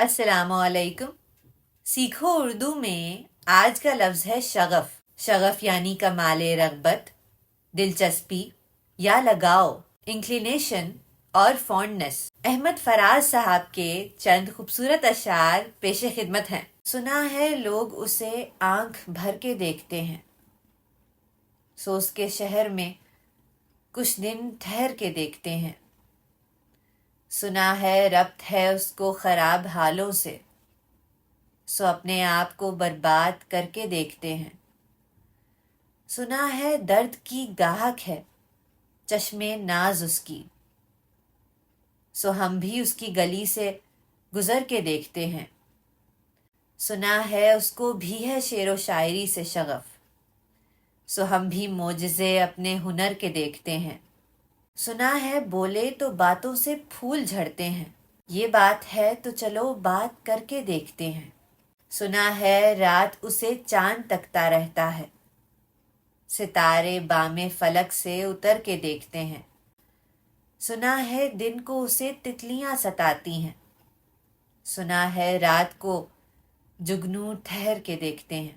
अस्सलाम वालेकुम। सीखो उर्दू में आज का लफ्ज़ है शगफ। शगफ यानी कमाले रग़बत, दिलचस्पी या लगाव, इंक्लिनेशन और फॉन्डनेस। अहमद फराज साहब के चंद खूबसूरत अशार पेश खिदमत हैं। सुना है लोग उसे आंख भर के देखते हैं, सो उसके शहर में कुछ दिन ठहर के देखते हैं। सुना है रब्त है उसको ख़राब हालों से, सो अपने आप को बर्बाद करके देखते हैं। सुना है दर्द की गाहक है चश्मे नाज उसकी, सो हम भी उसकी गली से गुज़र के देखते हैं। सुना है उसको भी है शेर व शायरी से शगफ, सो हम भी मोजज़े अपने हुनर के देखते हैं। सुना है बोले तो बातों से फूल झड़ते हैं, ये बात है तो चलो बात करके देखते हैं। सुना है रात उसे चांद तकता रहता है, सितारे बामे फलक से उतर के देखते हैं। सुना है दिन को उसे तितलियां सताती हैं, सुना है रात को जुगनू ठहर के देखते हैं।